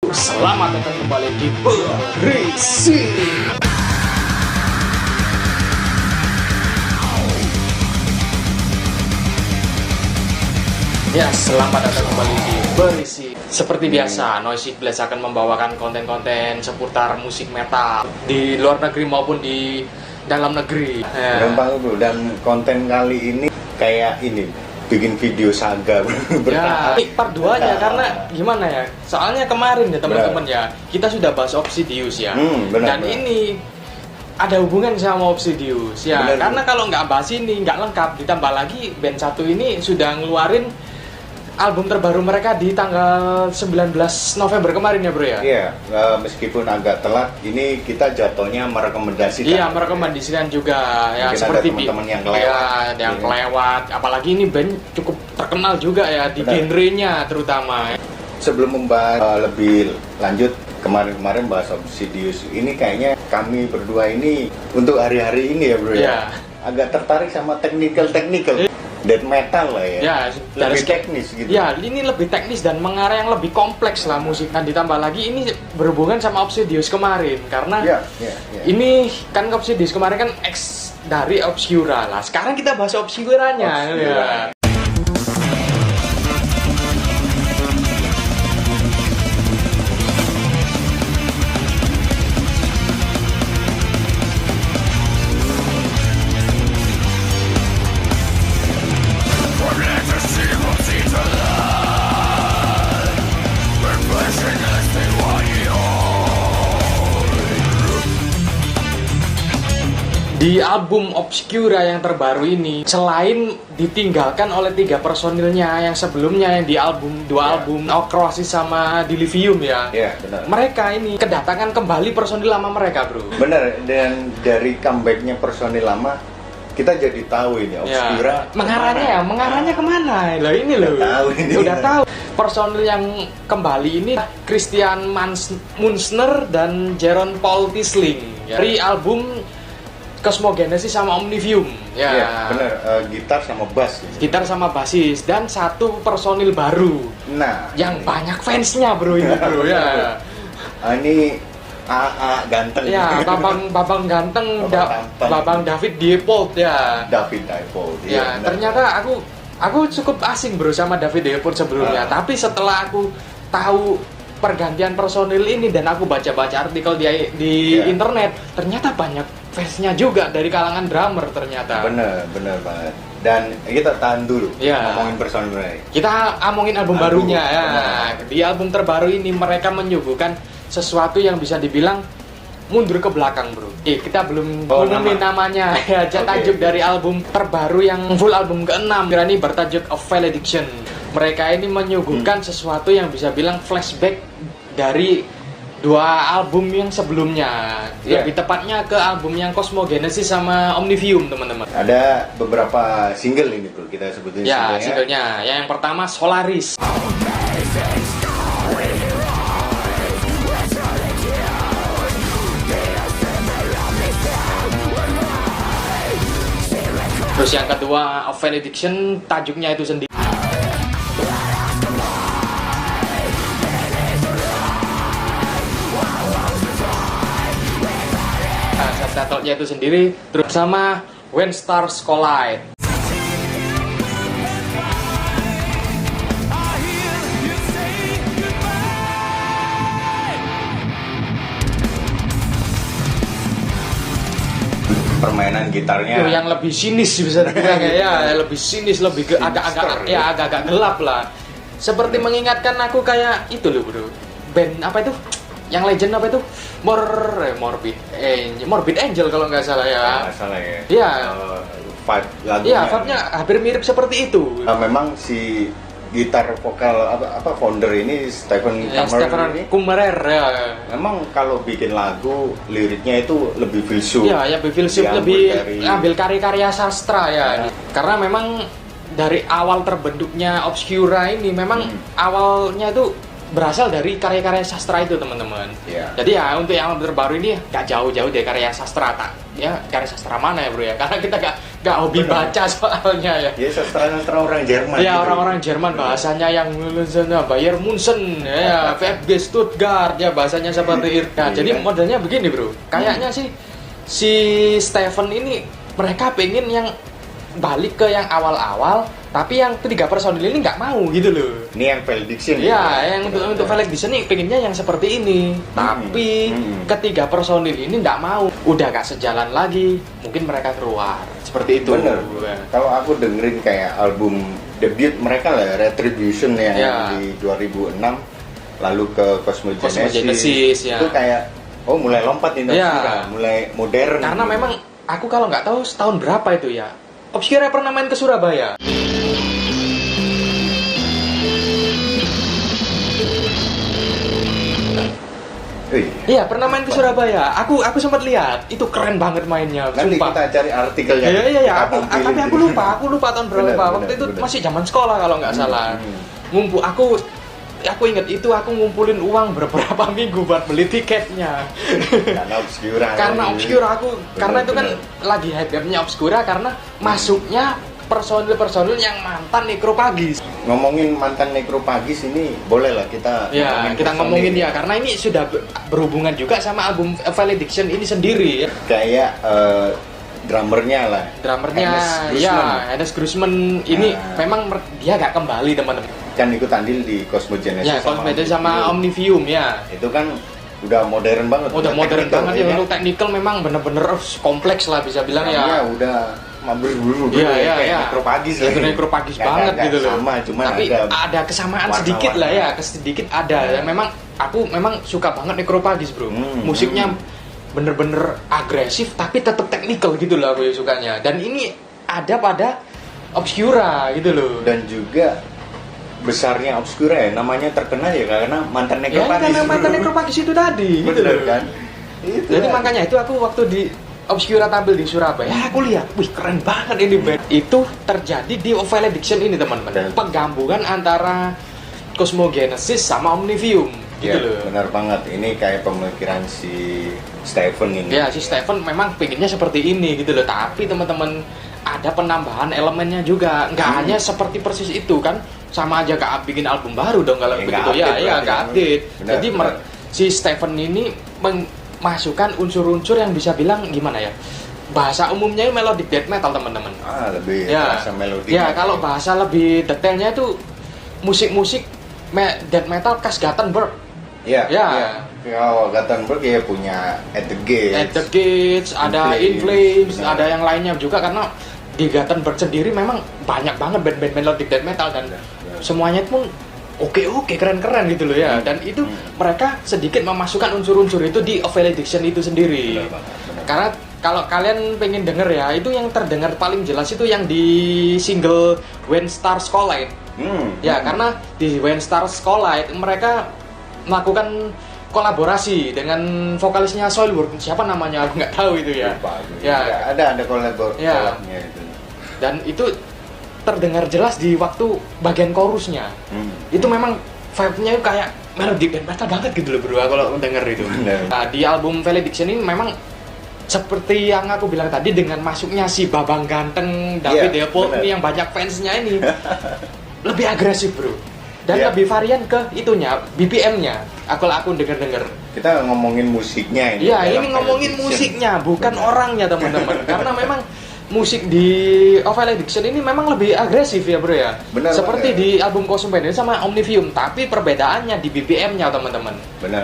Selamat datang kembali di Berisi. Ya, selamat datang kembali di Berisi. Seperti biasa, Noisy Blast akan membawakan konten-konten seputar musik metal di luar negeri maupun di dalam negeri. Gampang bro, dan konten kali ini kayak ini bikin video saga ya, part 2 nya karena gimana ya? Soalnya kemarin ya teman-teman ya, kita sudah bahas Obsidius ya. Dan ini ada hubungan sama Obsidius ya. Karena kalau nggak bahas ini nggak lengkap, ditambah lagi band satu ini sudah ngeluarin album terbaru mereka di tanggal 19 November kemarin ya bro ya? Iya, meskipun agak telat, ini kita jatuhnya merekomendasikan. Iya, merekomendasikan juga ya. Mungkin seperti teman-teman yang kelewat. Ya, yang kelewat. Apalagi ini band cukup terkenal juga ya di genrenya terutama. Sebelum membahas lebih lanjut, kemarin bahas Obsidius, ini kayaknya kami berdua ini untuk hari-hari ini ya bro ya, agak tertarik sama technical death metal lah ya. Ya, lebih teknis gitu. Ya, ini lebih teknis dan mengarah yang lebih kompleks lah musik. Dan ditambah lagi ini berhubungan sama Obsidius kemarin karena ini kan Obsidius kemarin kan ex dari Obscura lah. Sekarang kita bahas Obscuranya. Ya. Di album Obscura yang terbaru ini, selain ditinggalkan oleh 3 personilnya yang sebelumnya yang di album album Necrosis sama Delirium ya. Benar. Mereka ini kedatangan kembali personil lama mereka, bro. Bener, dan dari comebacknya personil lama kita jadi tahu ini Obscura mengarahnya kemana? Lah ini loh. Udah tahu. Personil yang kembali ini Christian Munzner dan Jeroen Paul Tisling ya. Dari album Cosmogenesis sama Omnivium ya. Bener, gitar sama bass. Gitar sama basis dan satu personil baru. Nah, yang banyak fansnya bro ini bro ya. Ini AA ganteng. Ya, Babang ganteng, Babang David Diepold ya. David Diepold. Ya, ternyata aku cukup asing bro sama David Diepold sebelumnya. Tapi setelah aku tahu pergantian personil ini dan aku baca-baca artikel di internet, ternyata banyak fansnya juga dari kalangan drummer ternyata. Bener banget. Dan kita tahan dulu ngomongin personil mereka. Kita ngomongin album barunya ya. Di album terbaru ini mereka menyuguhkan sesuatu yang bisa dibilang mundur ke belakang bro. Kita belum ngomongin namanya ya. Tajuk dari album terbaru yang full album ke-6 ini bertajuk A Valediction. Mereka ini menyuguhkan sesuatu yang bisa bilang flashback dari 2 album yang sebelumnya. Lebih tepatnya ke album yang Cosmogenesis sama Omnivium teman-teman. Ada beberapa single ini bro, kita sebutin singlenya. Yang pertama Solaris. Terus yang kedua A Valediction, tajuknya itu sendiri. Subtitlenya itu sendiri, terus sama When Stars Collide. Permainan gitarnya yang lebih sinis bisa dibilang ya, lebih sinis, lebih agak-agak gelap lah. Seperti mengingatkan aku kayak itu loh bro, band apa itu? Yang legend apa itu? Morbid Angel kalau nggak salah ya. Iya. Vibe-nya hampir mirip seperti itu. Memang si gitar vokal founder ini Stephen Kummerer ya. Memang kalau bikin lagu liriknya itu lebih filsuf. Lebih filsuf, lebih ambil karya-karya sastra ya. Karena memang dari awal terbentuknya Obscura ini memang awalnya itu berasal dari karya-karya sastra itu teman-teman. Jadi ya untuk yang terbaru ini gak jauh-jauh dari karya sastra karya sastra mana ya bro ya, karena kita nggak hobi baca soalnya ya. Ya sastra orang Jerman. Ya gitu. orang-orang Jerman bahasanya yang Bayern Munchen, ya VfB Stuttgart, ya bahasanya seperti itu. Nah, jadi modelnya begini bro, kayaknya sih si Stefan ini mereka pengen yang balik ke yang awal-awal, tapi yang ketiga personil ini nggak mau gitu loh. Ini yang Valediction. Ya, yang untuk Valediction ini pengennya yang seperti ini, tapi ketiga personil ini nggak mau, udah gak sejalan lagi, mungkin mereka keluar. Seperti itu. Bener. Kalau aku dengerin kayak album debut mereka lah, Retribution yang di 2006, lalu ke Cosmogenesis, ya. Itu kayak mulai lompat ini, mulai modern. Karena memang aku kalau nggak tahu setahun berapa itu ya, Obscura pernah main ke Surabaya. Iya, pernah main ke Surabaya. Aku sempat lihat, itu keren banget mainnya. Nanti sumpah. kita cari artikelnya. Iya. Tapi aku lupa tahun berapa. Waktu itu bener. masih zaman sekolah kalau nggak salah. Aku ingat itu aku ngumpulin uang beberapa minggu buat beli tiketnya. Karena Obscura karena itu kan lagi hype-nya Obscura karena masuknya personil yang mantan Necrophagus. Ngomongin mantan Necrophagus ini boleh lah kita ngomongin ya karena ini sudah berhubungan juga sama album Valediction ini sendiri ya. Kayak drummernya Hannes Grossman ini memang dia gak kembali teman-teman. Kan ikut andil di Cosmogenesis ya, Cosmogenesis sama Omnivium ya. Itu kan udah modern banget. Udah modern banget ya, untuk technical memang bener-bener kompleks lah bisa bilang ya. Udah mabur-buru Necrophagus banget gitu loh. Sama, cuman tapi ada kesamaan sedikit lah ya, sedikit ada. Memang aku suka banget Necrophagus bro. Musiknya bener-bener agresif tapi tetap technical gitu loh aku sukanya. Dan ini ada pada Obscura gitu loh. Dan juga besarnya Obscura ya, namanya terkenal ya karena mantan Necrophagus. Ya karena mantan Necrophagus itu tadi gitu loh kan. Jadi makanya itu aku waktu di Obscura tampil di Surabaya, aku lihat, wih keren banget ini band. Itu terjadi di Valediction ini teman-teman. Penggabungan antara Cosmogenesis sama Omnivium gitu loh. Benar banget, ini kayak pemikiran si Stefan ini. Ya si Stefan memang pengennya seperti ini gitu loh. Tapi teman-teman ada penambahan elemennya juga, nggak hanya seperti persis itu kan. Sama aja gak bikin album baru dong kalau begitu ya, gak update. Jadi si Stefan ini masukkan unsur-unsur yang bisa bilang gimana ya, bahasa umumnya melodic death metal teman-teman. Lebih terasa melodic. Ya kalau bahasa lebih detailnya itu musik-musik death metal khas Gothenburg. Kalau Gothenburg ya punya At the Gates, ada In Flames, ada yang lainnya juga karena di Gothenburg sendiri memang banyak banget band-band melodic death metal dan semuanya pun oke, keren-keren gitu loh ya. Dan itu mereka sedikit memasukkan unsur-unsur itu di Valediction itu sendiri. Benar. Karena kalau kalian pengen denger ya, itu yang terdengar paling jelas itu yang di single When Stars Collide. Karena di When Stars Collide mereka melakukan kolaborasi dengan vokalisnya Soilwork. Siapa namanya? Aku nggak tahu itu ya. Ada kolaborasinya itu. Dan itu terdengar jelas di waktu bagian chorusnya. Itu memang vibe-nya kayak melodic dan metal banget gitu loh bro kalau denger itu. Nah, di album Valediction ini memang seperti yang aku bilang tadi dengan masuknya si Babang Ganteng David Leopold ini yang banyak fansnya ini lebih agresif bro. Dan lebih varian ke itunya, BPM-nya. Aku denger. Kita ngomongin musiknya ini. Iya, ini ngomongin musiknya, bukan orangnya teman-teman. Karena memang musik di Valediction ini memang lebih agresif ya bro ya. Seperti di album Cosmogenesis sama Omnivium, tapi perbedaannya di BPM-nya teman-teman.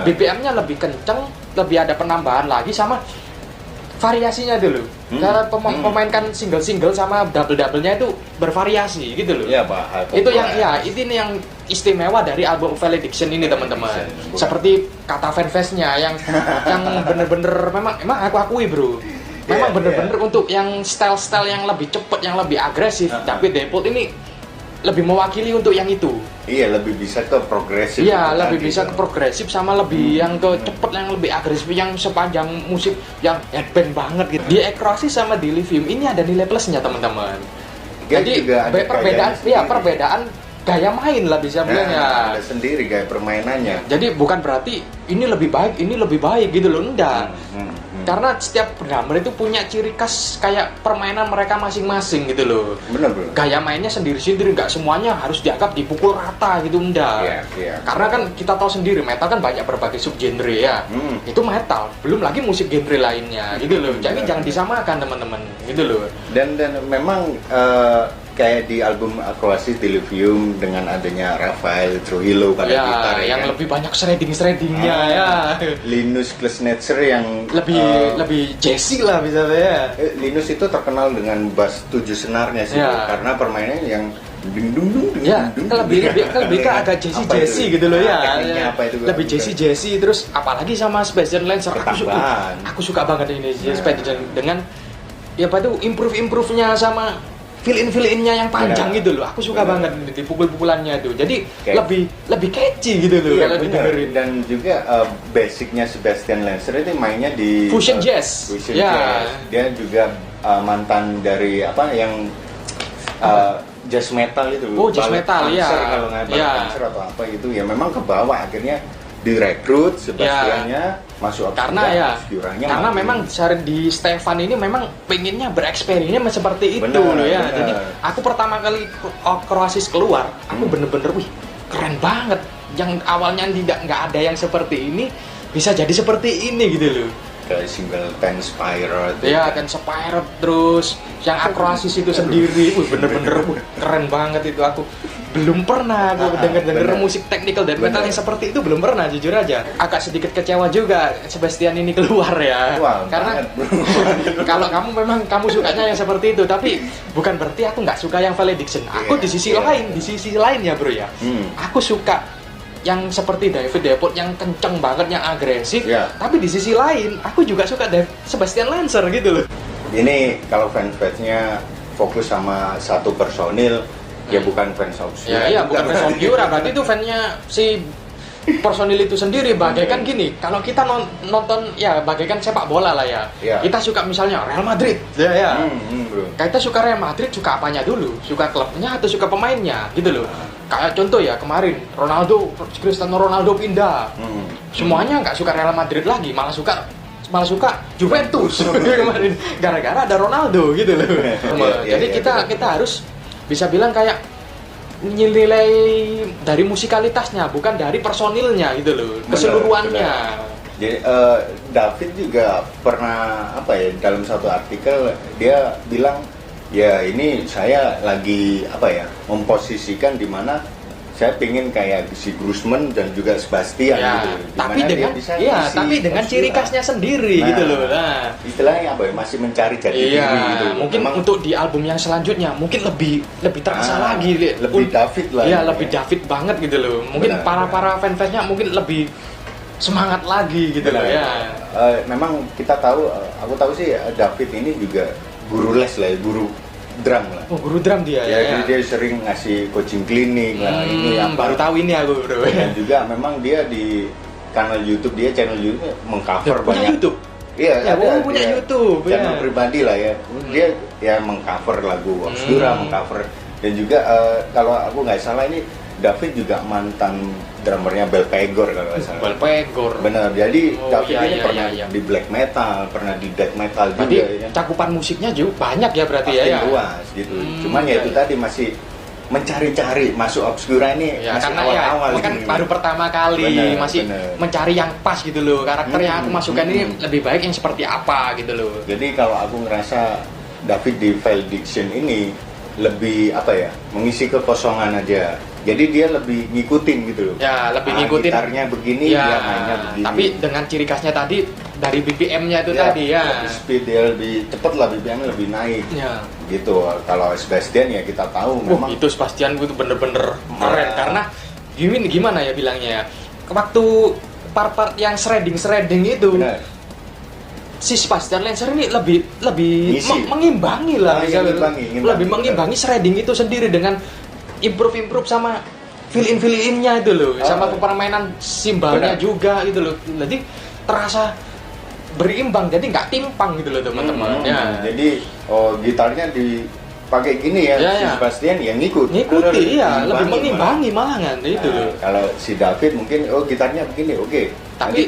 BPM-nya lebih kenceng, lebih ada penambahan lagi sama variasinya dulu. Cara memainkan single-single sama double-doublenya itu bervariasi gitu loh. Iya Pak. Itu ini yang istimewa dari album Valediction ini teman-teman. Seperti kata fanfest-nya yang bener-bener memang aku akui bro. Memang bener-bener untuk yang style-style yang lebih cepet, yang lebih agresif. Tapi Depot ini lebih mewakili untuk yang itu. Iya, lebih bisa ke progresif. Iya, lebih bisa ke progresif sama lebih yang ke cepet, yang lebih agresif, yang sepanjang musik yang headbang banget gitu. Di Ekrosis sama di Livium ini ada nilai plusnya teman-teman. Jadi perbedaan gaya main lah bisa bilangnya. Ada sendiri gaya permainannya. Jadi bukan berarti ini lebih baik gitu loh, enggak. Karena setiap drummer itu punya ciri khas kayak permainan mereka masing-masing gitu loh. Benar. Gaya mainnya sendiri-sendiri, nggak semuanya harus dianggap dipukul rata gitu, enggak. Karena kan kita tahu sendiri metal kan banyak berbagai subgenre ya. Itu metal, belum lagi musik genre lainnya gitu loh. Jadi jangan disamakan teman-teman gitu loh. Dan memang kayak di album Acroasis Delirium dengan adanya Rafael Trujillo pada gitar yang lebih banyak shreddingnya ya. Linus Klesnetzer yang lebih jazzy lah misalnya. Linus itu terkenal dengan bass 7 senarnya sih, karena permainannya yang ding lebih ke agak jazzy gitu loh ya. Lebih jazzy terus apalagi sama Sebastian Lancer aku suka banget ini Sebastian dengan improve-nya sama fill-in-nya yang panjang gitu loh. Aku suka banget di pukul-pukulannya tuh. Jadi lebih catchy gitu loh kalau didengerin. Dan juga basicnya Sebastian Lancer itu mainnya di fusion jazz. Dia juga mantan dari yang jazz metal itu. Jazz metal ya. Kalau nggak Cancer atau apa gitu ya, memang ke bawah akhirnya direkrut Sebastiannya masuk obskuranya. Karena memang di Stefan ini memang pengennya bereksperimen seperti itu loh ya. Jadi aku pertama kali Acroasis keluar, aku bener-bener keren banget. Yang awalnya nggak ada yang seperti ini bisa jadi seperti ini gitu loh. Kayak single Ten Spirit. Ten Spirit terus yang Acroasis itu sendiri, bener-bener keren banget itu. Aku belum pernah denger musik technical dan metal yang seperti itu, belum pernah jujur aja. Agak sedikit kecewa juga Sebastian ini keluar ya. Karena kalau kamu sukanya yang seperti itu, tapi bukan berarti aku nggak suka yang Valediction. Aku di sisi lain ya bro ya. Aku suka yang seperti David Depot yang kenceng banget, yang agresif. Tapi di sisi lain aku juga suka Sebastian Lancer gitu loh. Ini kalau fans-fansnya fokus sama satu personil, ya bukan fans Obscura. Bukan fans Obscura, berarti itu fansnya si personil itu sendiri. Bagaikan gini, kalau kita nonton bagaikan sepak bola lah ya. Kita suka misalnya Real Madrid, kita suka Real Madrid, suka apanya dulu? Suka klubnya atau suka pemainnya gitu loh. Kayak contoh ya kemarin Cristiano Ronaldo pindah, semuanya nggak suka Real Madrid lagi, malah suka Juventus kemarin gara-gara ada Ronaldo gitu loh. Jadi kita harus bisa bilang kayak nilai dari musikalitasnya, bukan dari personilnya gitu loh, keseluruhannya. Jadi David juga pernah dalam satu artikel dia bilang ini saya lagi memposisikan di mana saya pengen kayak si Grossman dan juga Sebastian gitu. Tapi dengan ciri khasnya sendiri gitu loh. Nah, istilahnya masih mencari jati diri gitu. Mungkin untuk di album yang selanjutnya mungkin lebih terasa lagi. Lebih David lah. Lebih David banget gitu loh. Mungkin para fan-fansnya mungkin lebih semangat lagi gitu loh ya. Memang aku tahu sih David ini juga guru les lah, guru drum lah. Guru drum dia ya. Jadi dia sering ngasih coaching klinik lah. Ini baru tahu ini aku bro. Dan juga memang dia di channel YouTube mengcover banyak. YouTube. Punya YouTube. Channel pribadi lah ya. Dia mengcover lagu Obscura, mengcover, dan juga kalau aku nggak salah ini David juga mantan drummernya Belpegor kalau nggak salah. Belpegor. Benar. Jadi David ini pernah di black metal, pernah di death metal juga. Jadi cakupan musiknya juga banyak ya berarti ya. Luas gitu. Cuman itu tadi masih mencari-cari masuk Obscura ini masih awal-awal kan baru pertama kali, masih mencari yang pas gitu loh. Karakter yang aku masukkan ini lebih baik yang seperti apa gitu loh. Jadi kalau aku ngerasa David di Valediction ini lebih mengisi kekosongan aja. Jadi dia lebih ngikutin gitu loh. Lebih ngikutin. Gitarnya begini, dia mainnya begini. Tapi dengan ciri khasnya tadi dari BPM-nya itu tadi lebih speed, dia lebih cepat lah, BPM-nya lebih naik. Gitu. Kalau Sebastian ya kita tahu memang itu Sebastian itu bener-bener keren karena gimana ya bilangnya ya. Waktu part-part yang shredding itu. Si Sebastian Lancer ini lebih mengimbangi lah, lebih mengimbangi shredding itu sendiri dengan improve sama fill-in-nya itu loh, sama permainan simbalnya juga gitu loh. Jadi terasa berimbang, jadi nggak timpang gitu loh teman-teman. Jadi gitarnya dipakai gini ya, si Sebastian yang ngikuti lebih mengimbangi malahan itu loh. Kalau si David mungkin gitarnya begini, oke. tapi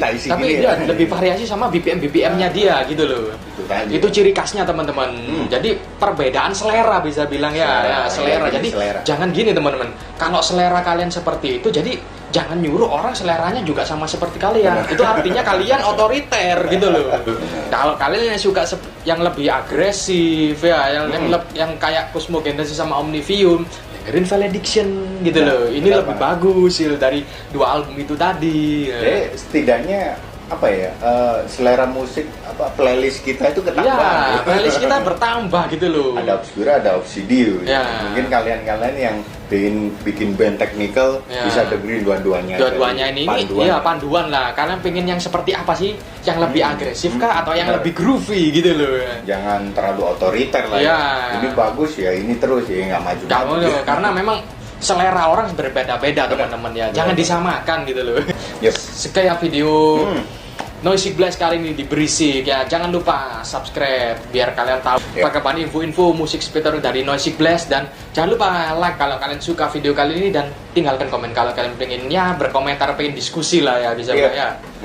dia lebih variasi sama BPM-nya dia gitu loh. Itu ciri khasnya teman-teman. Jadi perbedaan selera bisa bilang selera. Jadi jangan gini teman-teman. Kalau selera kalian seperti itu, jadi jangan nyuruh orang seleranya juga sama seperti kalian. Itu artinya kalian otoriter gitu loh. Kalau kalian yang suka yang lebih agresif yang kayak Cosmogenesis sama Omnivium, dengerin Valediction gitu loh. Ini lebih bagus dari dua album itu tadi. Jadi setidaknya selera musik playlist kita itu ketambah. Ya, playlist kita bertambah gitu loh. Ada Obscura, ada Obsidiu. Mungkin kalian yang bikin band technical bisa dengerin dua-duanya. Dua-duanya ini panduan lah. Kalian pengen yang seperti apa sih? Yang lebih agresif kah atau yang lebih groovy gitu loh. Jangan terlalu otoriter lah. Ini bagus ya, ini terus ya nggak maju. Karena memang selera orang berbeda-beda teman-teman ya. Jangan disamakan gitu loh. Kayak video Noisy Blast kali ini di Berisik ya. Jangan lupa subscribe biar kalian tahu perkembangan info-info musik seputar dari Noisy Blast, dan jangan lupa like kalau kalian suka video kali ini, dan tinggalkan komen kalau kalian pengen berkomentar, pengen diskusi lah ya, bisa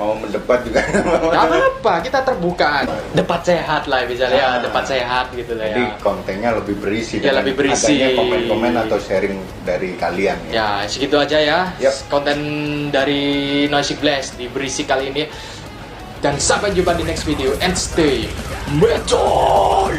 mau mendebat juga. Gak apa-apa, kita terbuka. Debat sehat lah bisa debat sehat gitu lah ya. Jadi kontennya lebih berisi. Lebih berisi. Adanya komen-komen atau sharing dari kalian ya. Segitu aja ya. Konten dari Noisy Blast di Berisik kali ini. Dan sampai jumpa di next video, and stay metal.